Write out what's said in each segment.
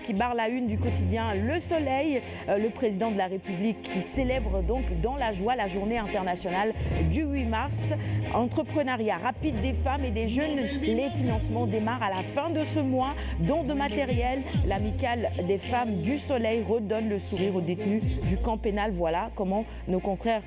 qui barre la une du quotidien Le Soleil. Le président de la République qui célèbre donc dans la joie la journée internationale du 8 mars. Entrepreneuriat rapide des femmes et des jeunes. Les financements démarrent à la fin de ce mois. Dons de matériel. L'amicale des femmes du Soleil redonne le sourire aux détenus du camp pénal. Voilà comment nos confrères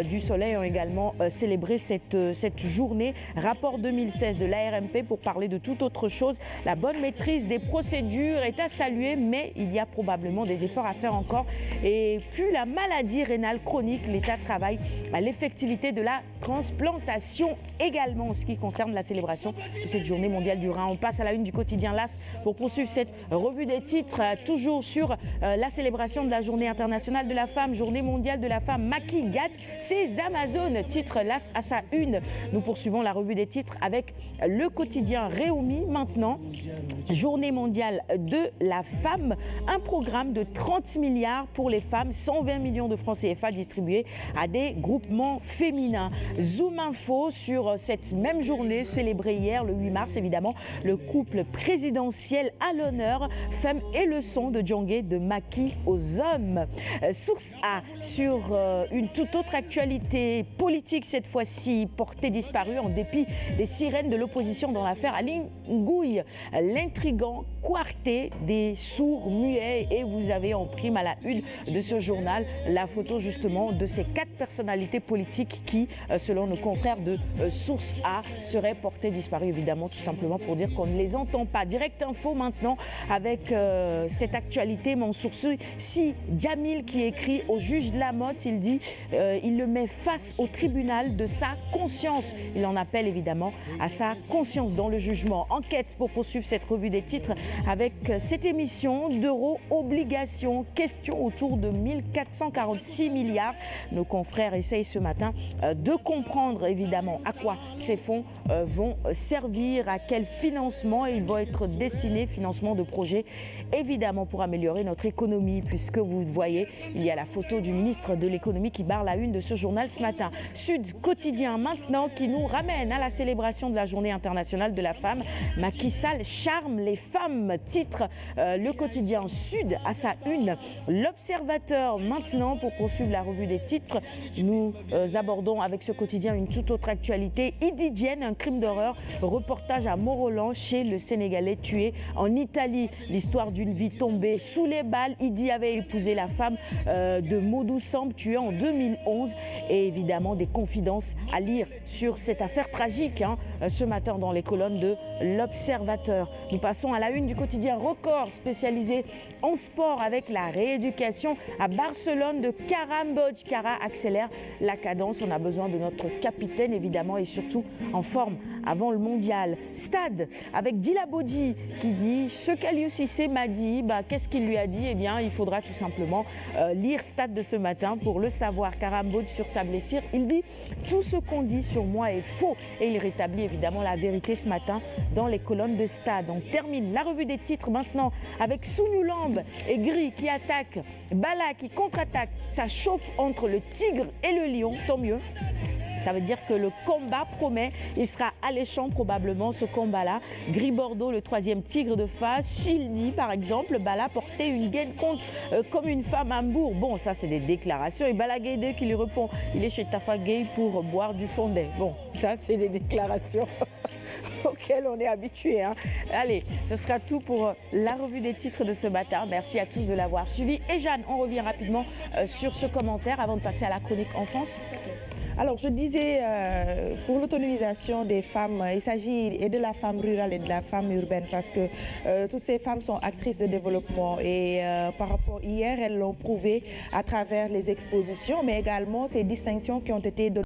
du Soleil ont également célébré cette journée. Rapport 2016 de l'ARMP pour parler de toute autre chose. La bonne maîtrise des procédures est à saluer, mais il y a probablement des efforts à faire encore. Et puis la maladie rénale chronique, l'État travaille à l'effectivité de la transplantation également en ce qui concerne la célébration de cette journée mondiale du rein. On passe à la une du quotidien LAS pour poursuivre cette revue des titres, toujours sur la célébration de la journée internationale de la femme, journée mondiale de la femme. Macky gâte ses Amazones, titre LAS à sa une. Nous poursuivons la revue des titres avec le quotidien Réumi maintenant. Journée mondiale de la femme, un programme de 30 milliards pour les femmes, 120 millions de francs CFA distribués à des groupements féminins. Zoom info sur cette même journée célébrée hier, le 8 mars évidemment, le couple présidentiel à l'honneur, femme et leçon de Djongé de Macky aux hommes. Source A sur une toute autre actualité politique cette fois-ci, portée disparue en dépit des sirènes de l'opposition dans l'affaire Aline Ngouille. L'intrigant quartet des sourds muets, et vous avez en prime à la une de ce journal la photo justement de ces 4 personnalités politiques qui, selon nos confrères de Source A, seraient portées disparues, évidemment tout simplement pour dire qu'on ne les entend pas. Direct info maintenant avec cette actualité, mon source si Djamil qui écrit au juge Lamotte, il dit il le met face au tribunal de sa conscience. Il en appelle évidemment à sa conscience dans le jugement. Enquête pour poursuivre cette revue des titres avec cette émission d'euros obligations. Question autour de 1446 milliards. Nos confrères essayent ce matin de comprendre évidemment à quoi ces fonds vont servir, à quel financement ils vont être destinés, financement de projets évidemment pour améliorer notre économie, puisque vous voyez, il y a la photo du ministre de l'économie qui barre la une de ce journal ce matin. Sud Quotidien maintenant qui nous ramène à la célébration de la journée internationale de la femme. Macky Sall charme les femmes, titre le quotidien Sud à sa une. L'Observateur maintenant pour poursuivre la revue des titres. Nous abordons avec ce quotidien une toute autre actualité. Ididienne, un crime d'horreur, reportage à Morolan chez le Sénégalais tué en Italie. L'histoire d'une vie tombée sous les balles. Idi avait épousé la femme de Modou Samb, tuée en 2011. Et évidemment des confidences à lire sur cette affaire tragique ce matin dans les colonnes de l'Observateur. Nous passons à la une du quotidien Record spécialisé en sport avec la rééducation à Barcelone de Karam Bodj. Kara accélère la cadence. On a besoin de notre capitaine évidemment et surtout en forme avant le mondial. Stade avec Dila Bodi qui dit ce qu'Aliou Cissé m'a dit. Qu'est-ce qu'il lui a dit? Eh bien, il faudra tout simplement lire Stade de ce matin pour le savoir. Karam Bodj sur sa blessure, il dit tout ce qu'on dit sur moi est faux et il rétablit évidemment la vérité ce matin dans les colonnes de Stade. On termine la revue des titres maintenant avec Sounoulambe et Gris qui attaque, Bala qui contre-attaque. Ça chauffe entre le tigre et le lion, tant mieux. Ça veut dire que le combat promet, il sera alléchant probablement ce combat-là. Gris Bordeaux, le 3e tigre de face. Childi par exemple, Bala portait une gaine contre comme une femme à Mbour. Bon, ça c'est des déclarations. Et Bala Gaïdé qui lui répond, il est chez Tafa Gay pour boire du fondé. Bon, ça c'est des déclarations auxquelles on est habitué. Allez, ce sera tout pour la revue des titres de ce matin. Merci à tous de l'avoir suivi. Et Jeanne, on revient rapidement sur ce commentaire avant de passer à la chronique enfance. Alors, je disais, pour l'autonomisation des femmes, il s'agit et de la femme rurale et de la femme urbaine parce que toutes ces femmes sont actrices de développement et par rapport hier, elles l'ont prouvé à travers les expositions, mais également ces distinctions qui ont été données.